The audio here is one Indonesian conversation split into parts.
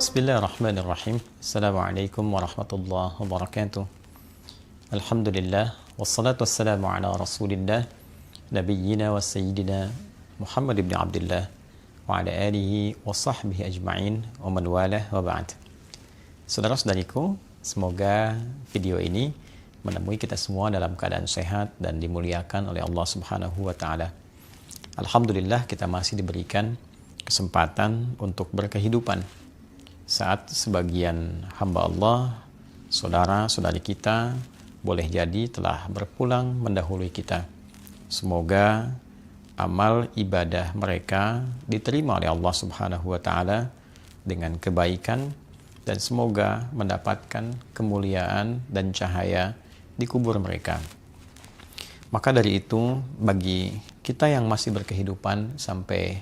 Bismillahirrahmanirrahim. Assalamualaikum warahmatullahi wabarakatuh. Alhamdulillah wassalatu wassalamu ala Rasulillah nabiyyina wa sayyidina Muhammad ibn Abdullah wa ala alihi wa sahbihi ajma'in wa man walah wa ba'd. Saudara-saudariku, semoga video ini menemui kita semua dalam keadaan sehat dan dimuliakan oleh Allah Subhanahu wa taala. Alhamdulillah kita masih diberikan kesempatan untuk berkehidupan saat sebagian hamba Allah, saudara-saudari kita boleh jadi telah berpulang mendahului kita. Semoga amal ibadah mereka diterima oleh Allah Subhanahu wa taala dengan kebaikan dan semoga mendapatkan kemuliaan dan cahaya di kubur mereka. Maka dari itu, bagi kita yang masih berkehidupan sampai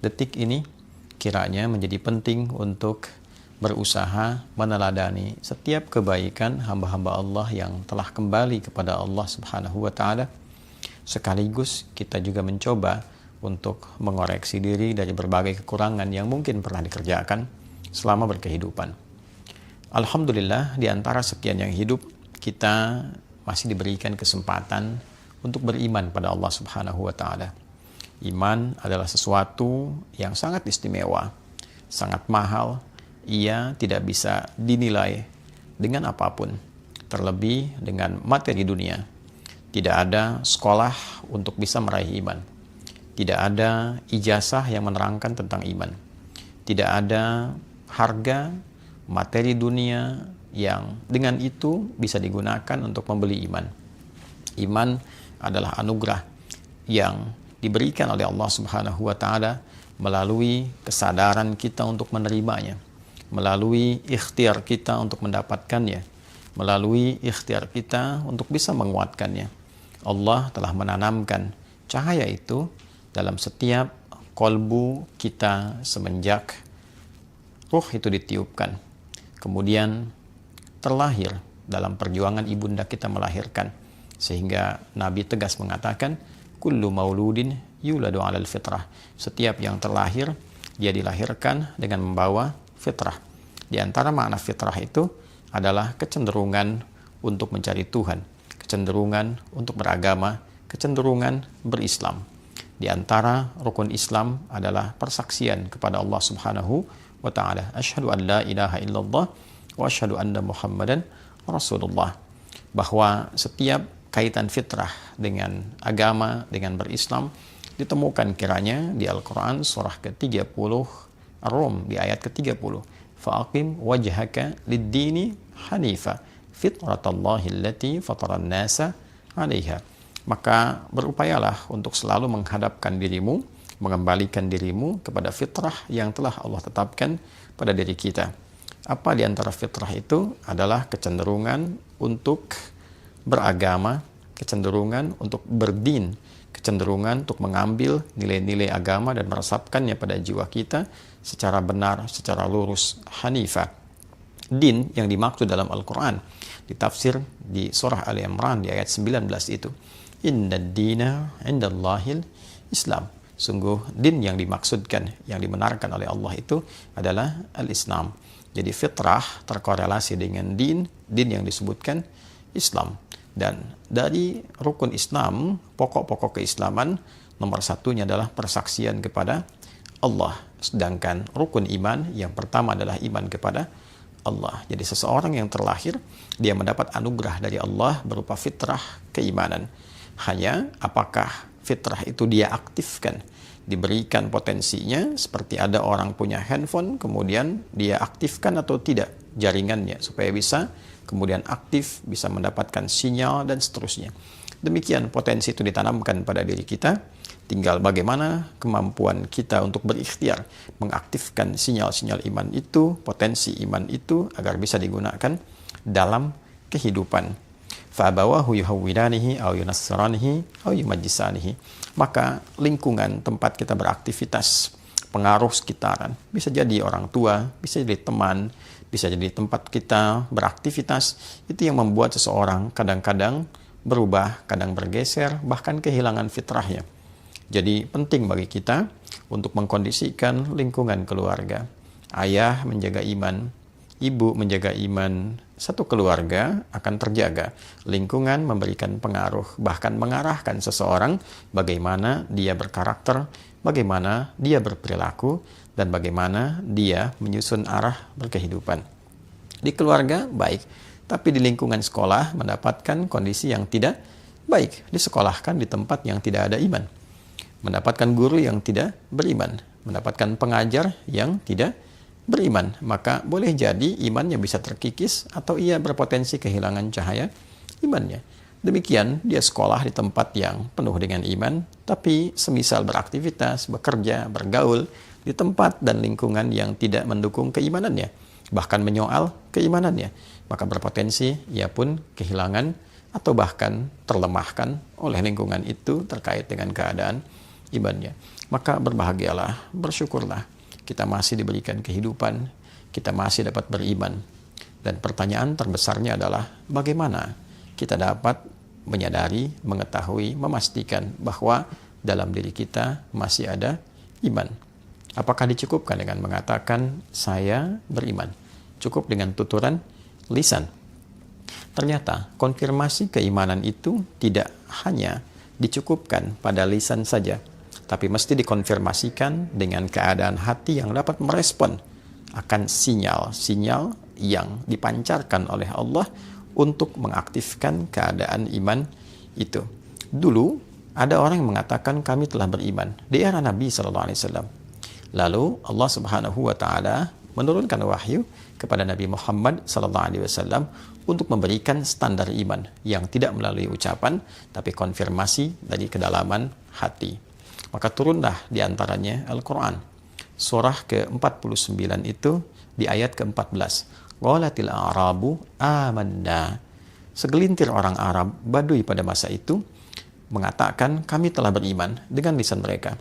detik ini, kiranya menjadi penting untuk berusaha meneladani setiap kebaikan hamba-hamba Allah yang telah kembali kepada Allah Subhanahu wa taala. Sekaligus kita juga mencoba untuk mengoreksi diri dari berbagai kekurangan yang mungkin pernah dikerjakan selama berkehidupan. Alhamdulillah, di antara sekian yang hidup, kita masih diberikan kesempatan untuk beriman pada Allah Subhanahu wa taala. Iman adalah sesuatu yang sangat istimewa, sangat mahal. Ia tidak bisa dinilai dengan apapun, terlebih dengan materi dunia. Tidak ada sekolah untuk bisa meraih iman. Tidak ada ijazah yang menerangkan tentang iman. Tidak ada harga materi dunia yang dengan itu bisa digunakan untuk membeli iman. Iman adalah anugerah yang diberikan oleh Allah Subhanahu wa taala melalui kesadaran kita untuk menerimanya, melalui ikhtiar kita untuk mendapatkannya, melalui ikhtiar kita untuk bisa menguatkannya. Allah telah menanamkan cahaya itu dalam setiap kolbu kita semenjak ruh itu ditiupkan. Kemudian terlahir dalam perjuangan ibunda kita melahirkan. Sehingga Nabi tegas mengatakan, kullu mauludin yuladu alal fitrah. Setiap yang terlahir, dia dilahirkan dengan membawa fitrah. Di antara makna fitrah itu adalah kecenderungan untuk mencari Tuhan, kecenderungan untuk beragama, kecenderungan berislam. Di antara rukun Islam adalah persaksian kepada Allah Subhanahu wa taala. Asyhadu an la ilaha illallah wa asyhadu anna Muhammadan Rasulullah. Bahwa setiap kaitan fitrah dengan agama, dengan berislam ditemukan kiranya di Al-Quran surah ke-30 Ar-Rum di ayat ke-30. Fa'aqim wajhaka lid-dini hanifa fitratallahi allati fataran nasa 'alaiha. Maka berupayalah untuk selalu menghadapkan dirimu, mengembalikan dirimu kepada fitrah yang telah Allah tetapkan pada diri kita. Apa di antara fitrah itu adalah kecenderungan untuk beragama, kecenderungan untuk berdin, kecenderungan untuk mengambil nilai-nilai agama dan meresapkannya pada jiwa kita secara benar, secara lurus, hanifah. Din yang dimaksud dalam Al-Quran ditafsir di surah Ali Imran di ayat 19 itu, innad dina indallahil Islam. Sungguh din yang dimaksudkan, yang dibenarkan oleh Allah itu adalah al-Islam. Jadi fitrah terkorelasi dengan din yang disebutkan Islam. Dan dari rukun Islam, pokok-pokok keislaman, nomor satunya adalah persaksian kepada Allah. Sedangkan rukun iman yang pertama adalah iman kepada Allah. Jadi seseorang yang terlahir, dia mendapat anugerah dari Allah berupa fitrah keimanan. Hanya apakah fitrah itu dia aktifkan, diberikan potensinya, seperti ada orang punya handphone, kemudian dia aktifkan atau tidak jaringannya, supaya bisa kemudian aktif, bisa mendapatkan sinyal, dan seterusnya. Demikian potensi itu ditanamkan pada diri kita, tinggal bagaimana kemampuan kita untuk berikhtiar, mengaktifkan sinyal-sinyal iman itu, potensi iman itu, agar bisa digunakan dalam kehidupan. Fa'abawahu yuhawwidanihi au yunassiranihi au yumajjisanihi. Maka lingkungan tempat kita beraktivitas, pengaruh sekitaran, bisa jadi orang tua, bisa jadi teman, bisa jadi tempat kita beraktivitas, itu yang membuat seseorang kadang-kadang berubah, kadang bergeser, bahkan kehilangan fitrahnya. Jadi penting bagi kita untuk mengkondisikan lingkungan keluarga ayah menjaga iman, ibu menjaga iman, satu keluarga akan terjaga. Lingkungan memberikan pengaruh, bahkan mengarahkan seseorang bagaimana dia berkarakter, bagaimana dia berperilaku, dan bagaimana dia menyusun arah berkehidupan. Di keluarga baik, tapi di lingkungan sekolah mendapatkan kondisi yang tidak baik. Disekolahkan di tempat yang tidak ada iman. Mendapatkan guru yang tidak beriman. Mendapatkan pengajar yang tidak beriman. Maka boleh jadi imannya bisa terkikis atau ia berpotensi kehilangan cahaya imannya. Demikian dia sekolah di tempat yang penuh dengan iman, tapi semisal beraktivitas, bekerja, bergaul di tempat dan lingkungan yang tidak mendukung keimanannya, bahkan menyoal keimanannya, maka berpotensi ia pun kehilangan atau bahkan terlemahkan oleh lingkungan itu terkait dengan keadaan imannya. Maka berbahagialah, bersyukurlah, kita masih diberikan kehidupan, kita masih dapat beriman. Dan pertanyaan terbesarnya adalah bagaimana kita dapat menyadari, mengetahui, memastikan bahwa dalam diri kita masih ada iman. Apakah dicukupkan dengan mengatakan saya beriman? Cukup dengan tuturan lisan? Ternyata konfirmasi keimanan itu tidak hanya dicukupkan pada lisan saja, tapi mesti dikonfirmasikan dengan keadaan hati yang dapat merespon akan sinyal-sinyal yang dipancarkan oleh Allah untuk mengaktifkan keadaan iman itu. Dulu ada orang yang mengatakan kami telah beriman di era Nabi SAW. Lalu Allah Subhanahu wa Ta'ala menurunkan wahyu kepada Nabi Muhammad SAW untuk memberikan standar iman yang tidak melalui ucapan tapi konfirmasi dari kedalaman hati. Maka turunlah diantaranya Al-Quran. Surah ke-49 itu di ayat ke-14. Qalatil a'rabu amanna. Segelintir orang Arab Badui pada masa itu mengatakan kami telah beriman dengan lisan mereka.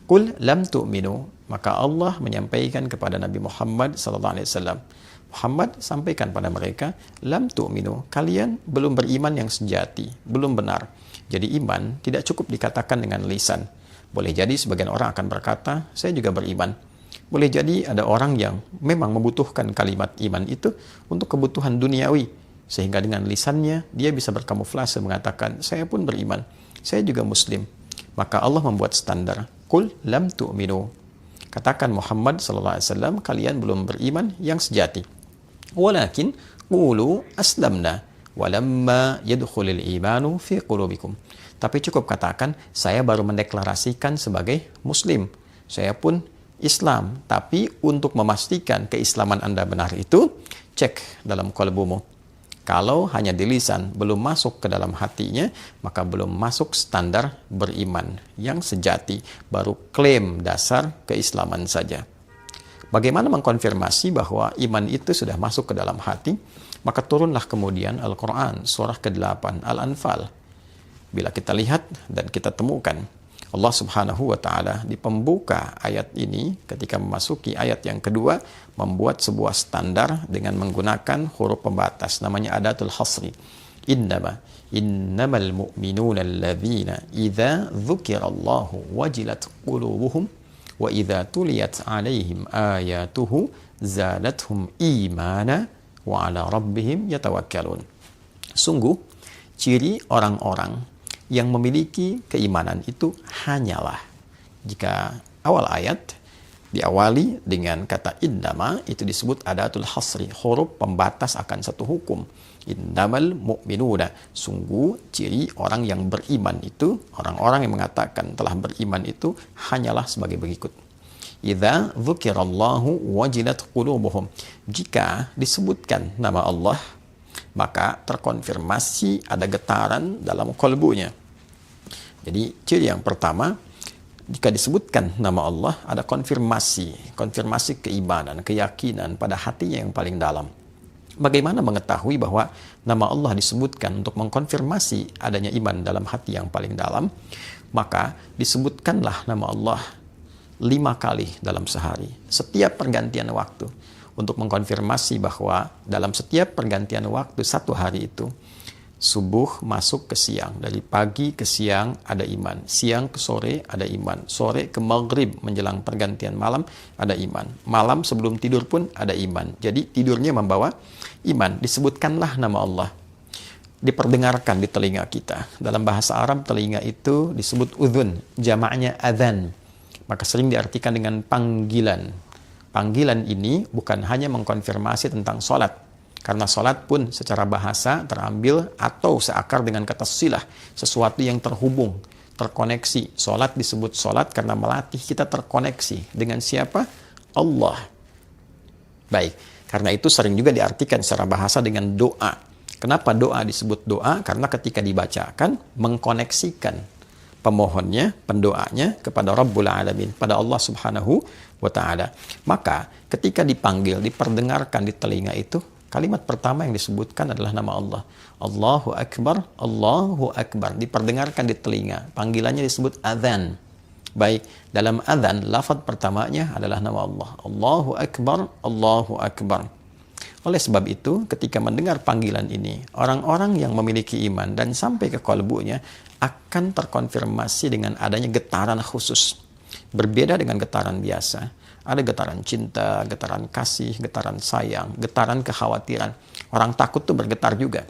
Qul lam tu'minu. Maka Allah menyampaikan kepada Nabi Muhammad SAW. Muhammad sampaikan pada mereka, lam tu'minu. Kalian belum beriman yang sejati, belum benar. Jadi iman tidak cukup dikatakan dengan lisan. Boleh jadi sebagian orang akan berkata, saya juga beriman. Boleh jadi ada orang yang memang membutuhkan kalimat iman itu untuk kebutuhan duniawi. Sehingga dengan lisannya dia bisa berkamuflase mengatakan, saya pun beriman, saya juga muslim. Maka Allah membuat standar, Qul lam tu'minu. Katakan Muhammad SAW, kalian belum beriman yang sejati. Walakin qulu aslamna walamma yadkhulul imanu fi qulubikum. Tapi cukup katakan, saya baru mendeklarasikan sebagai muslim. Saya pun Islam. Tapi untuk memastikan keislaman Anda benar itu, cek dalam qalbumu. Kalau hanya di lisan, belum masuk ke dalam hatinya, maka belum masuk standar beriman yang sejati. Baru klaim dasar keislaman saja. Bagaimana mengkonfirmasi bahwa iman itu sudah masuk ke dalam hati? Maka turunlah kemudian Al-Quran, surah ke-8, Al-Anfal. Bila kita lihat dan kita temukan, Allah Subhanahu wa Ta'ala di pembuka ayat ini, ketika memasuki ayat yang kedua, membuat sebuah standar dengan menggunakan huruf pembatas, namanya adatul hasri. Innamal mu'minuna alladzina idza dzukirallahu wajilat qulubuhum wa idza tuliyat alaihim ayatuhu zadathum imana wa ala rabbihim yatawakkalun. Sungguh, ciri orang-orang yang memiliki keimanan itu hanyalah jika awal ayat diawali dengan kata innama, itu disebut adatul hasri, huruf pembatas akan satu hukum. Innamal mu'minuna, sungguh ciri orang yang beriman itu, orang-orang yang mengatakan telah beriman itu hanyalah sebagai berikut. Idza dzukirallahu wajilat qulubuhum, jika disebutkan nama Allah maka terkonfirmasi ada getaran dalam kalbunya. Jadi ciri yang pertama, jika disebutkan nama Allah ada konfirmasi keimanan, keyakinan pada hatinya yang paling dalam. Bagaimana mengetahui bahwa nama Allah disebutkan untuk mengkonfirmasi adanya iman dalam hati yang paling dalam? Maka disebutkanlah nama Allah 5 kali dalam sehari, setiap pergantian waktu, untuk mengkonfirmasi bahwa dalam setiap pergantian waktu satu hari itu, Subuh masuk ke siang, dari pagi ke siang ada iman, siang ke sore ada iman, sore ke maghrib menjelang pergantian malam ada iman, malam sebelum tidur pun ada iman. Jadi tidurnya membawa iman. Disebutkanlah nama Allah, diperdengarkan di telinga kita. Dalam bahasa Arab telinga itu disebut udhun, jamaknya adhan, maka sering diartikan dengan panggilan. Panggilan ini bukan hanya mengkonfirmasi tentang sholat, karena sholat pun secara bahasa terambil atau seakar dengan kata silah, sesuatu yang terhubung, terkoneksi. Sholat disebut sholat karena melatih kita terkoneksi. Dengan siapa? Allah. Baik, karena itu sering juga diartikan secara bahasa dengan doa. Kenapa doa disebut doa? Karena ketika dibacakan, mengkoneksikan pemohonnya, pendoanya kepada Rabbul Alamin, pada Allah Subhanahu wa Ta'ala. Maka ketika dipanggil, diperdengarkan di telinga itu, kalimat pertama yang disebutkan adalah nama Allah. Allahu Akbar, Allahu Akbar. Diperdengarkan di telinga. Panggilannya disebut adzan. Baik, dalam adzan, lafaz pertamanya adalah nama Allah. Allahu Akbar, Allahu Akbar. Oleh sebab itu, ketika mendengar panggilan ini, orang-orang yang memiliki iman dan sampai ke kalbunya akan terkonfirmasi dengan adanya getaran khusus. Berbeda dengan getaran biasa. Ada getaran cinta, getaran kasih, getaran sayang, getaran kekhawatiran. Orang takut tuh bergetar juga.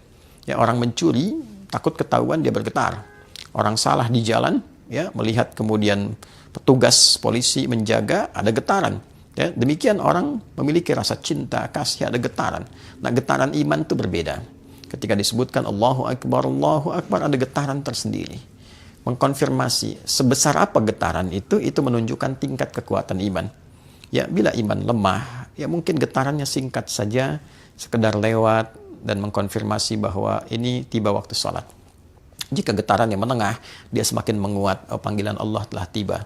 Ya, orang mencuri, takut ketahuan dia bergetar. Orang salah di jalan, ya, melihat kemudian petugas polisi menjaga, ada getaran. Ya, demikian orang memiliki rasa cinta, kasih, ada getaran. Nah, getaran iman itu berbeda. Ketika disebutkan Allahu Akbar, ada getaran tersendiri. Mengkonfirmasi sebesar apa getaran itu menunjukkan tingkat kekuatan iman. Ya, bila iman lemah, ya mungkin getarannya singkat saja, sekedar lewat dan mengkonfirmasi bahwa ini tiba waktu sholat. Jika getarannya menengah, dia semakin menguat, panggilan Allah telah tiba.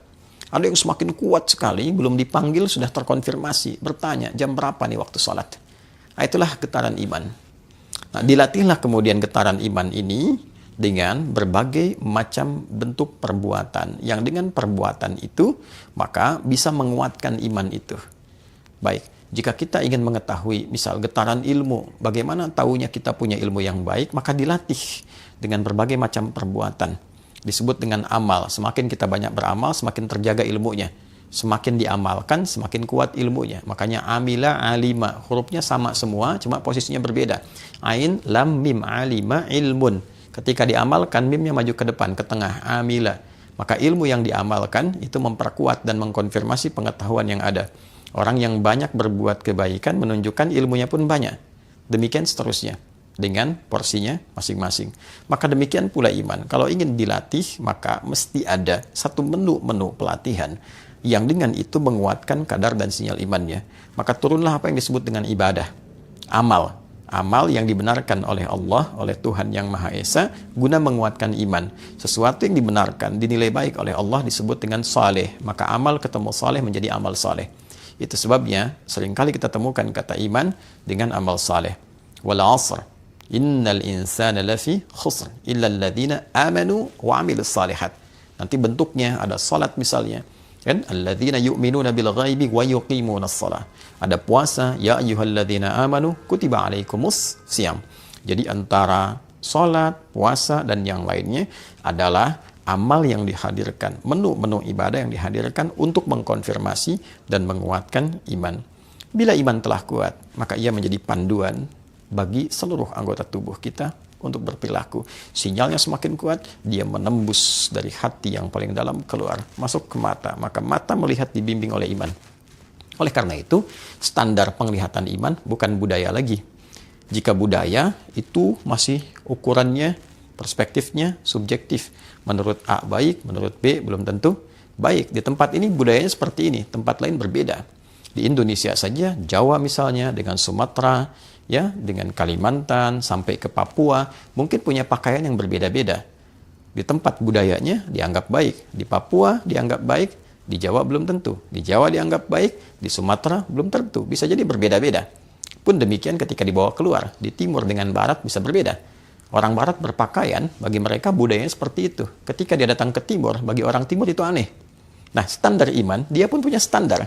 Ada yang semakin kuat sekali, belum dipanggil sudah terkonfirmasi, bertanya, jam berapa nih waktu sholat? Nah, itulah getaran iman. Nah, dilatihlah kemudian getaran iman ini dengan berbagai macam bentuk perbuatan, yang dengan perbuatan itu maka bisa menguatkan iman itu. Baik, jika kita ingin mengetahui misal getaran ilmu, bagaimana tahunya kita punya ilmu yang baik, maka dilatih dengan berbagai macam perbuatan. Disebut dengan amal. Semakin kita banyak beramal, semakin terjaga ilmunya. Semakin diamalkan, semakin kuat ilmunya. Makanya amila, alima, hurufnya sama semua, cuma posisinya berbeda. Ain, lam, mim, alima, ilmun. Ketika diamalkan, mimnya maju ke depan, ke tengah, amila. Maka ilmu yang diamalkan itu memperkuat dan mengkonfirmasi pengetahuan yang ada. Orang yang banyak berbuat kebaikan menunjukkan ilmunya pun banyak. Demikian seterusnya, dengan porsinya masing-masing. Maka demikian pula iman. Kalau ingin dilatih, maka mesti ada satu menu pelatihan yang dengan itu menguatkan kadar dan sinyal imannya. Maka turunlah apa yang disebut dengan ibadah, amal. Amal yang dibenarkan oleh Allah, oleh Tuhan Yang Maha Esa, guna menguatkan iman. Sesuatu yang dibenarkan, dinilai baik oleh Allah disebut dengan saleh. Maka amal ketemu saleh menjadi amal saleh. Itu sebabnya seringkali kita temukan kata iman dengan amal saleh. Wal 'asr, innal insana lafi khusr, illa alladhina amanu wa 'amilus salihat. Nanti bentuknya ada salat misalnya. Kan alladzina yu'minuna bil ghaibi wa yuqimunas shalah. Ada puasa, ya ayyuhalladzina amanu kutiba alaikumus syiyam. Jadi antara salat, puasa dan yang lainnya adalah amal yang dihadirkan, menu-menu ibadah yang dihadirkan untuk mengkonfirmasi dan menguatkan iman. Bila iman telah kuat, maka ia menjadi panduan bagi seluruh anggota tubuh kita untuk berperilaku. Sinyalnya semakin kuat, dia menembus dari hati yang paling dalam keluar, masuk ke mata. Maka mata melihat dibimbing oleh iman. Oleh karena itu, standar penglihatan iman bukan budaya lagi. Jika budaya, itu masih ukurannya, perspektifnya subjektif. Menurut A baik, menurut B belum tentu baik. Di tempat ini budayanya seperti ini, tempat lain berbeda. Di Indonesia saja, Jawa misalnya, dengan Sumatera, ya, dengan Kalimantan sampai ke Papua, mungkin punya pakaian yang berbeda-beda. Di tempat budayanya dianggap baik, di Papua dianggap baik, di Jawa belum tentu. Di Jawa dianggap baik, di Sumatera belum tentu. Bisa jadi berbeda-beda. Pun demikian ketika dibawa keluar, di timur dengan barat bisa berbeda. Orang barat berpakaian, bagi mereka budayanya seperti itu. Ketika dia datang ke timur, bagi orang timur itu aneh. Nah, standar iman, dia pun punya standar.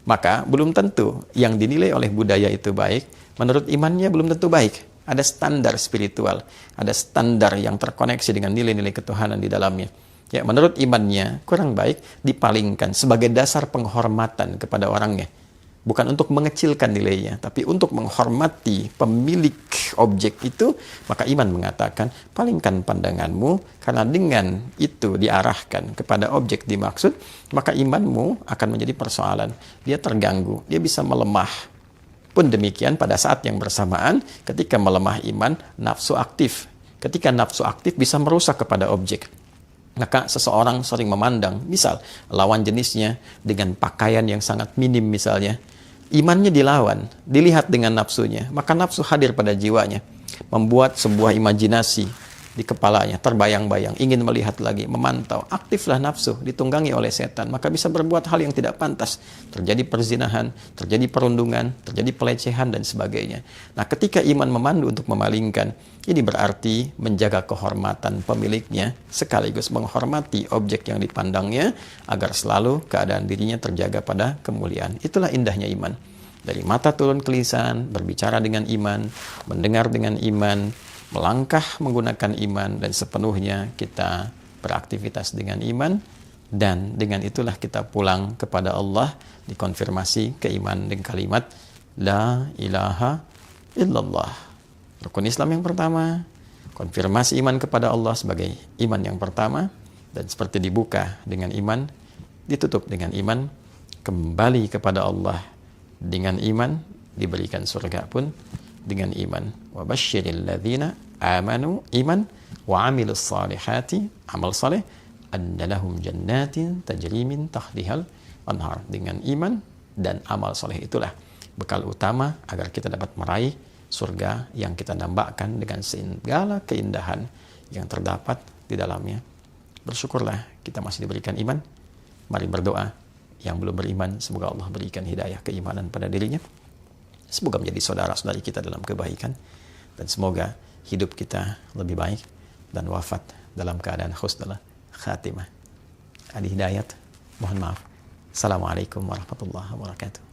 Maka belum tentu yang dinilai oleh budaya itu baik, menurut imannya belum tentu baik. Ada standar spiritual, ada standar yang terkoneksi dengan nilai-nilai ketuhanan di dalamnya. Ya, menurut imannya kurang baik dipalingkan sebagai dasar penghormatan kepada orangnya. Bukan untuk mengecilkan nilainya, tapi untuk menghormati pemilik objek itu, maka iman mengatakan, palingkan pandanganmu, karena dengan itu diarahkan kepada objek dimaksud, maka imanmu akan menjadi persoalan. Dia terganggu, dia bisa melemah. Pun demikian pada saat yang bersamaan, ketika melemah iman, nafsu aktif. Ketika nafsu aktif bisa merusak kepada objek. Maka seseorang sering memandang, misal lawan jenisnya dengan pakaian yang sangat minim misalnya, imannya dilawan, dilihat dengan nafsunya, maka nafsu hadir pada jiwanya, membuat sebuah imajinasi di kepalanya, terbayang-bayang, ingin melihat lagi, memantau, aktiflah nafsu, ditunggangi oleh setan, maka bisa berbuat hal yang tidak pantas, terjadi perzinahan, terjadi perundungan, terjadi pelecehan, dan sebagainya. Nah, ketika iman memandu untuk memalingkan, ini berarti menjaga kehormatan pemiliknya, sekaligus menghormati objek yang dipandangnya, agar selalu keadaan dirinya terjaga pada kemuliaan. Itulah indahnya iman. Dari mata turun ke lisan, berbicara dengan iman, mendengar dengan iman, melangkah menggunakan iman, dan sepenuhnya kita beraktivitas dengan iman, dan dengan itulah kita pulang kepada Allah, dikonfirmasi keimanan dengan kalimat La ilaha illallah. Rukun Islam yang pertama, konfirmasi iman kepada Allah sebagai iman yang pertama, dan seperti dibuka dengan iman, ditutup dengan iman, kembali kepada Allah dengan iman, diberikan surga pun dengan iman. Wa basyiril ladzina amanu iman wa amilus salihati amal saleh anna lahum jannatin tajri min tahtihal anhar. Dengan iman dan amal saleh itulah bekal utama agar kita dapat meraih surga yang kita dambakan dengan segala keindahan yang terdapat di dalamnya. Bersyukurlah kita masih diberikan iman. Mari berdoa. Yang belum beriman, semoga Allah berikan hidayah keimanan pada dirinya. Semoga menjadi saudara-saudari kita dalam kebaikan. Dan semoga hidup kita lebih baik dan wafat dalam keadaan husnul khatimah. Adi Hidayat, mohon maaf. Assalamualaikum warahmatullahi wabarakatuh.